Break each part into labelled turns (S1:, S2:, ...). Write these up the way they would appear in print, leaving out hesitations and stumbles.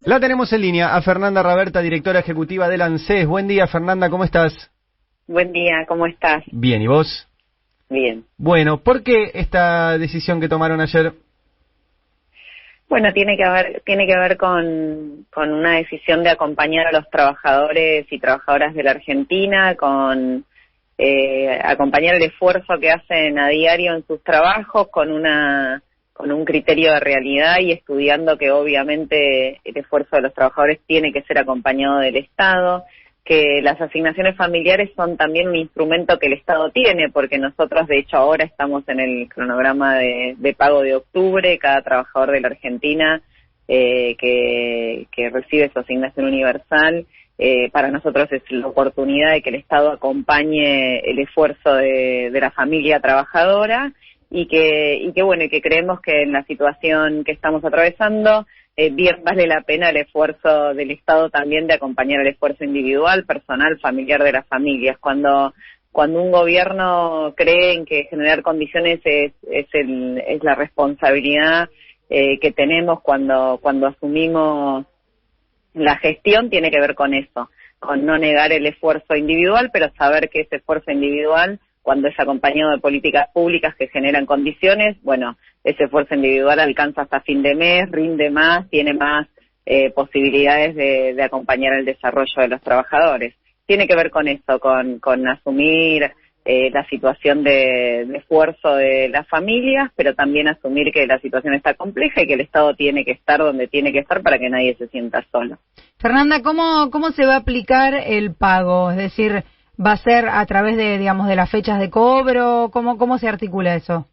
S1: La tenemos en línea a Fernanda Raberta, directora ejecutiva del ANSES. Buen día, Fernanda, ¿cómo estás?
S2: Buen día, ¿cómo estás?
S1: Bien, ¿y vos?
S2: Bien.
S1: Bueno, ¿por qué esta decisión que tomaron ayer?
S2: Bueno, tiene que ver con una decisión de acompañar a los trabajadores y trabajadoras de la Argentina, con acompañar el esfuerzo que hacen a diario en sus trabajos, con un criterio de realidad y estudiando que obviamente el esfuerzo de los trabajadores tiene que ser acompañado del Estado, que las asignaciones familiares son también un instrumento que el Estado tiene, porque nosotros de hecho ahora estamos en el cronograma de pago de octubre. Cada trabajador de la Argentina que recibe su asignación universal, para nosotros es la oportunidad de que el Estado acompañe el esfuerzo de la familia trabajadora y que creemos que en la situación que estamos atravesando bien vale la pena el esfuerzo del Estado también de acompañar el esfuerzo individual, personal, familiar de las familias. Cuando un gobierno cree en que generar condiciones es la responsabilidad que tenemos cuando asumimos la gestión, tiene que ver con eso, con no negar el esfuerzo individual, pero saber que ese esfuerzo individual, cuando es acompañado de políticas públicas que generan condiciones, bueno, ese esfuerzo individual alcanza hasta fin de mes, rinde más, tiene más posibilidades de acompañar el desarrollo de los trabajadores. Tiene que ver con eso, con asumir la situación de esfuerzo de las familias, pero también asumir que la situación está compleja y que el Estado tiene que estar donde tiene que estar para que nadie se sienta solo.
S3: Fernanda, ¿cómo se va a aplicar el pago? Es decir, ¿va a ser a través de las fechas de cobro? ¿Cómo se articula eso?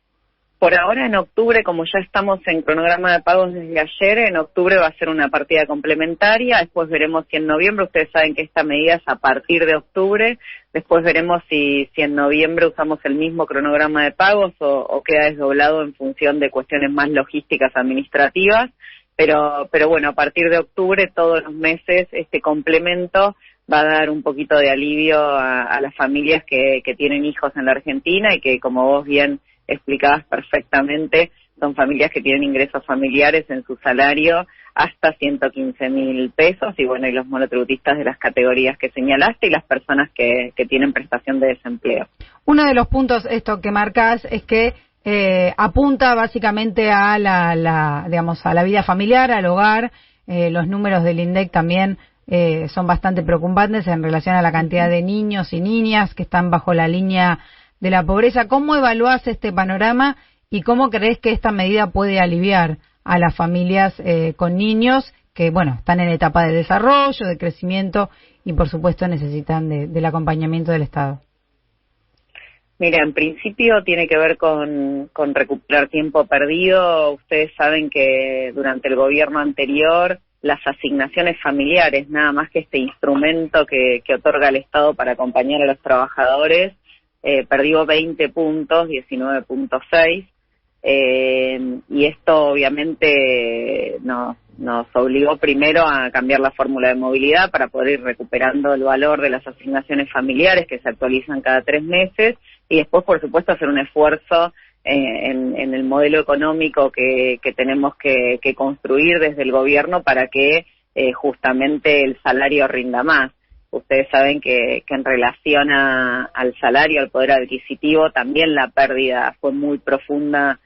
S2: Por ahora, en octubre, como ya estamos en cronograma de pagos desde ayer, en octubre va a ser una partida complementaria, después veremos si en noviembre, ustedes saben que esta medida es a partir de octubre, después veremos si en noviembre usamos el mismo cronograma de pagos o queda desdoblado en función de cuestiones más logísticas administrativas, pero bueno, a partir de octubre, todos los meses, este complemento va a dar un poquito de alivio a las familias que tienen hijos en la Argentina y que, como vos bien explicadas perfectamente, son familias que tienen ingresos familiares en su salario hasta 115.000 pesos y bueno, y los monotributistas de las categorías que señalaste y las personas que tienen prestación de desempleo.
S3: Uno de los puntos que marcas es que apunta básicamente a la vida familiar, al hogar. Los números del INDEC también son bastante preocupantes en relación a la cantidad de niños y niñas que están bajo la línea de la pobreza. ¿Cómo evaluás este panorama y cómo crees que esta medida puede aliviar a las familias con niños que, bueno, están en etapa de desarrollo, de crecimiento y, por supuesto, necesitan del acompañamiento del Estado?
S2: Mira, en principio tiene que ver con recuperar tiempo perdido. Ustedes saben que durante el gobierno anterior las asignaciones familiares, nada más que este instrumento que otorga el Estado para acompañar a los trabajadores, perdió 20 puntos, 19.6, y esto obviamente nos obligó primero a cambiar la fórmula de movilidad para poder ir recuperando el valor de las asignaciones familiares que se actualizan cada 3 meses y después, por supuesto, hacer un esfuerzo en el modelo económico que tenemos que construir desde el gobierno para que justamente el salario rinda más. Ustedes saben que en relación al salario, al poder adquisitivo, también la pérdida fue muy profunda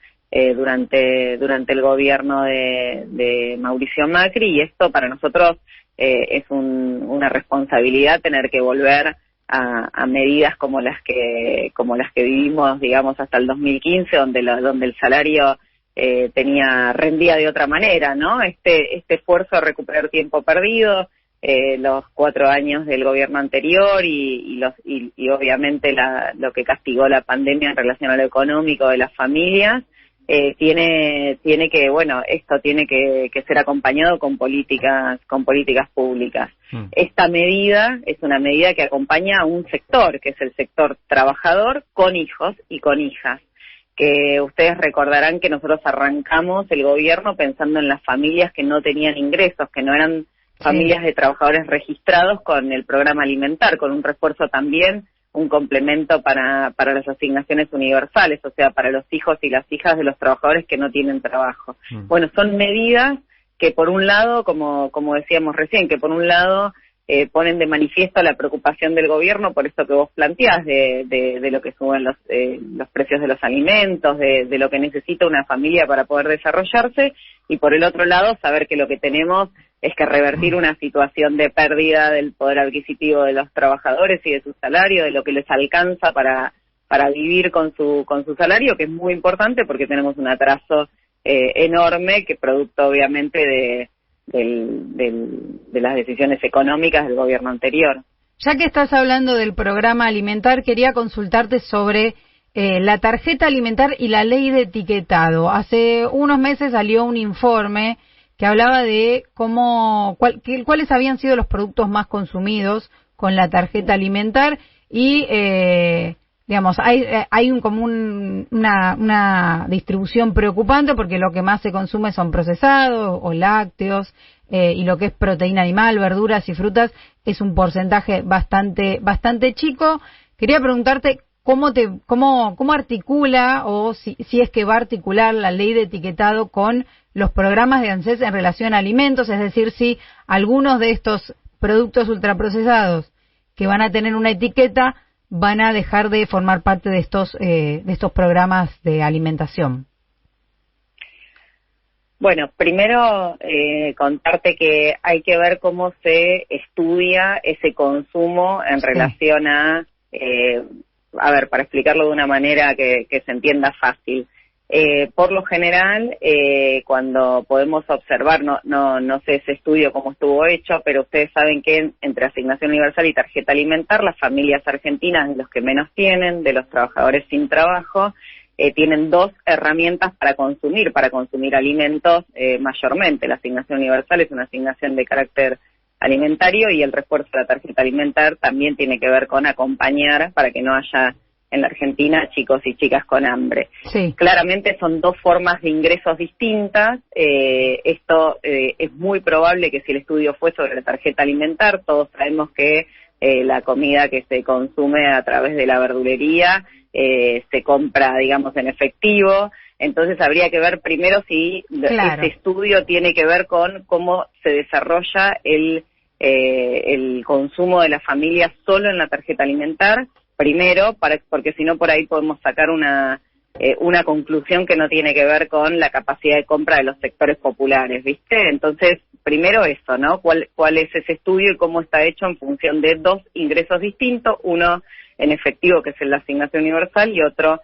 S2: durante el gobierno de Mauricio Macri, y esto para nosotros es una responsabilidad tener que volver a medidas como las que vivimos, digamos, hasta el 2015, donde el salario rendía de otra manera, ¿no? Este esfuerzo de recuperar tiempo perdido, los 4 años del gobierno anterior y obviamente lo que castigó la pandemia en relación a lo económico de las familias, tiene que ser acompañado con políticas públicas. Esta medida es una medida que acompaña a un sector, que es el sector trabajador con hijos y con hijas, que ustedes recordarán que nosotros arrancamos el gobierno pensando en las familias que no tenían ingresos, que no eran familias de trabajadores registrados, con el programa alimentar, con un refuerzo también, un complemento para las asignaciones universales, o sea, para los hijos y las hijas de los trabajadores que no tienen trabajo. Bueno, son medidas que por un lado, como decíamos recién, que por un lado ponen de manifiesto la preocupación del gobierno por esto que vos planteás, de lo que suben los precios de los alimentos, de lo que necesita una familia para poder desarrollarse, y por el otro lado saber que lo que tenemos es que revertir una situación de pérdida del poder adquisitivo de los trabajadores y de su salario, de lo que les alcanza para vivir con su salario, que es muy importante porque tenemos un atraso enorme, que producto obviamente de las decisiones económicas del gobierno anterior.
S3: Ya que estás hablando del programa alimentar, quería consultarte sobre la tarjeta alimentar y la ley de etiquetado. Hace unos meses salió un informe que hablaba de cuáles habían sido los productos más consumidos con la tarjeta alimentar y digamos, hay una distribución preocupante porque lo que más se consume son procesados o lácteos, y lo que es proteína animal, verduras y frutas es un porcentaje bastante chico. Quería preguntarte cómo articula, o si es que va a articular la ley de etiquetado con los programas de ANSES en relación a alimentos, es decir, si algunos de estos productos ultraprocesados que van a tener una etiqueta van a dejar de formar parte de estos programas de alimentación.
S2: Bueno, primero contarte que hay que ver cómo se estudia ese consumo en relación a ver, para explicarlo de una manera que se entienda fácil. Por lo general, cuando podemos observar, no sé ese estudio cómo estuvo hecho, pero ustedes saben que entre asignación universal y tarjeta alimentar, las familias argentinas, de los que menos tienen, de los trabajadores sin trabajo, tienen dos herramientas para consumir alimentos mayormente. La asignación universal es una asignación de carácter alimentario y el refuerzo de la tarjeta alimentar también tiene que ver con acompañar para que no haya en la Argentina chicos y chicas con hambre.
S3: Sí. Claramente
S2: son dos formas de ingresos distintas. Esto es muy probable que si el estudio fue sobre la tarjeta alimentar, todos sabemos que la comida que se consume a través de la verdulería se compra, digamos, en efectivo. Entonces habría que ver primero si ese estudio tiene que ver con cómo se desarrolla el consumo de las familias solo en la tarjeta alimentar, primero, porque si no por ahí podemos sacar una conclusión que no tiene que ver con la capacidad de compra de los sectores populares, ¿viste? Entonces, primero eso, ¿no? ¿Cuál es ese estudio y cómo está hecho en función de dos ingresos distintos? Uno en efectivo, que es la asignación universal, y otro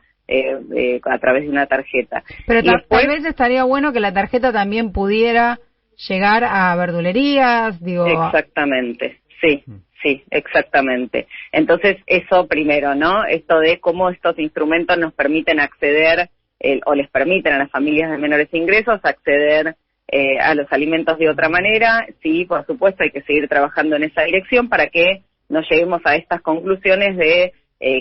S2: a través de una tarjeta.
S3: Pero tal vez estaría bueno que la tarjeta también pudiera llegar a verdulerías, digo.
S2: Exactamente, sí, exactamente. Entonces, eso primero, ¿no? Esto de cómo estos instrumentos nos permiten acceder, o les permiten a las familias de menores ingresos acceder a los alimentos de otra manera. Sí, por supuesto, hay que seguir trabajando en esa dirección para que no lleguemos a estas conclusiones de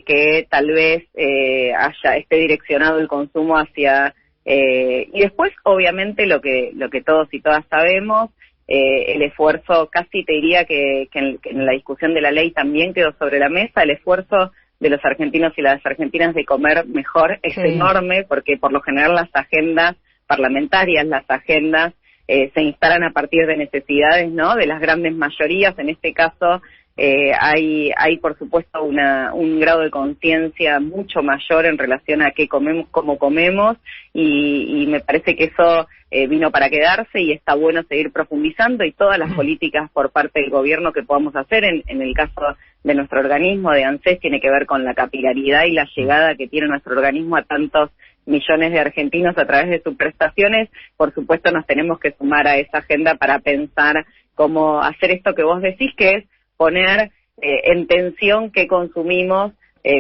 S2: que tal vez esté direccionado el consumo hacia y después obviamente lo que todos y todas sabemos, el esfuerzo, casi te diría que en la discusión de la ley también quedó sobre la mesa, el esfuerzo de los argentinos y las argentinas de comer mejor es enorme, porque por lo general las agendas parlamentarias, las agendas se instalan a partir de necesidades, ¿no?, de las grandes mayorías. En este caso hay por supuesto un grado de conciencia mucho mayor en relación a qué comemos, cómo comemos, y me parece que eso vino para quedarse y está bueno seguir profundizando, y todas las políticas por parte del gobierno que podamos hacer, en el caso de nuestro organismo de ANSES, tiene que ver con la capilaridad y la llegada que tiene nuestro organismo a tantos millones de argentinos a través de sus prestaciones. Por supuesto nos tenemos que sumar a esa agenda para pensar cómo hacer esto que vos decís, que es poner en tensión qué consumimos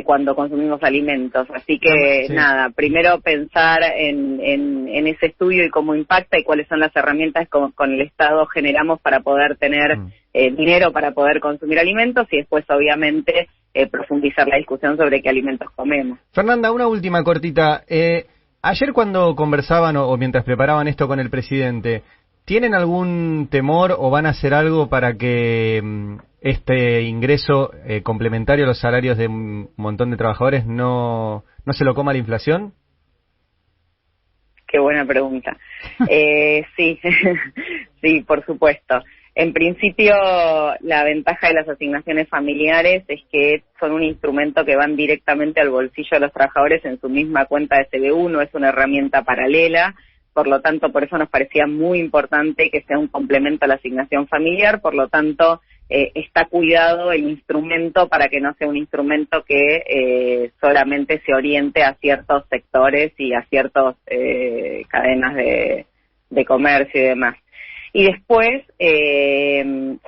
S2: cuando consumimos alimentos. Así que nada, primero pensar en ese estudio y cómo impacta y cuáles son las herramientas que con el Estado generamos para poder tener dinero para poder consumir alimentos, y después obviamente profundizar la discusión sobre qué alimentos comemos.
S1: Fernanda, una última cortita. Ayer cuando conversaban o mientras preparaban esto con el presidente, ¿tienen algún temor o van a hacer algo para que este ingreso complementario a los salarios de un montón de trabajadores no se lo coma la inflación?
S2: Qué buena pregunta. Sí, sí, por supuesto. En principio, la ventaja de las asignaciones familiares es que son un instrumento que van directamente al bolsillo de los trabajadores en su misma cuenta de CBU, no es una herramienta paralela. Por lo tanto, por eso nos parecía muy importante que sea un complemento a la asignación familiar, por lo tanto, está cuidado el instrumento para que no sea un instrumento que solamente se oriente a ciertos sectores y a ciertas cadenas de comercio y demás. Y después,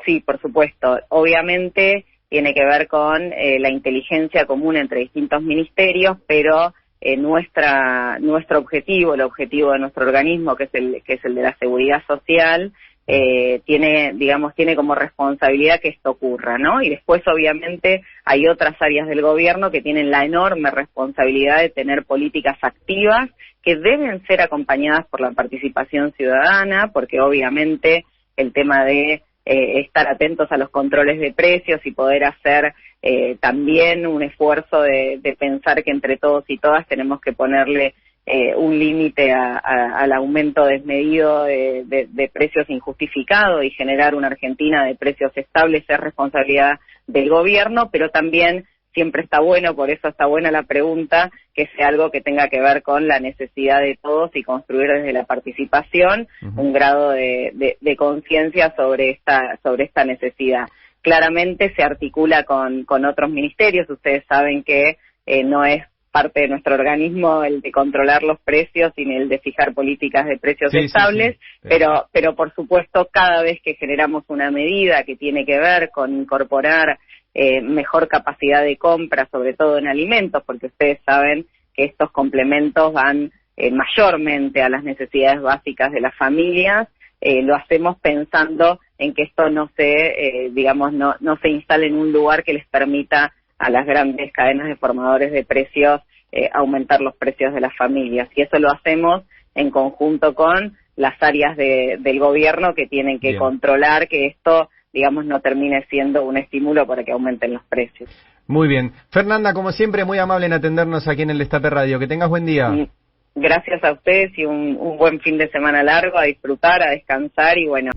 S2: sí, por supuesto, obviamente tiene que ver con la inteligencia común entre distintos ministerios, pero nuestro objetivo, el objetivo de nuestro organismo, que es el de la seguridad social, tiene como responsabilidad que esto ocurra, ¿no? Y después, obviamente, hay otras áreas del gobierno que tienen la enorme responsabilidad de tener políticas activas que deben ser acompañadas por la participación ciudadana, porque obviamente el tema de estar atentos a los controles de precios y poder hacer también un esfuerzo de pensar que entre todos y todas tenemos que ponerle un límite al aumento desmedido de precios injustificados y generar una Argentina de precios estables es responsabilidad del gobierno, pero también siempre está bueno, por eso está buena la pregunta, que sea algo que tenga que ver con la necesidad de todos y construir desde la participación un grado de conciencia sobre esta necesidad. Claramente se articula con otros ministerios, ustedes saben que no es parte de nuestro organismo el de controlar los precios y el de fijar políticas de precios estables, sí. Pero por supuesto cada vez que generamos una medida que tiene que ver con incorporar mejor capacidad de compra, sobre todo en alimentos, porque ustedes saben que estos complementos van mayormente a las necesidades básicas de las familias, lo hacemos pensando en que esto no se instale en un lugar que les permita a las grandes cadenas de formadores de precios aumentar los precios de las familias. Y eso lo hacemos en conjunto con las áreas del gobierno que tienen que controlar que esto, no termine siendo un estímulo para que aumenten los precios.
S1: Muy bien. Fernanda, como siempre, muy amable en atendernos aquí en el Destape Radio. Que tengas buen día.
S2: Gracias a ustedes y un buen fin de semana largo, a disfrutar, a descansar y bueno.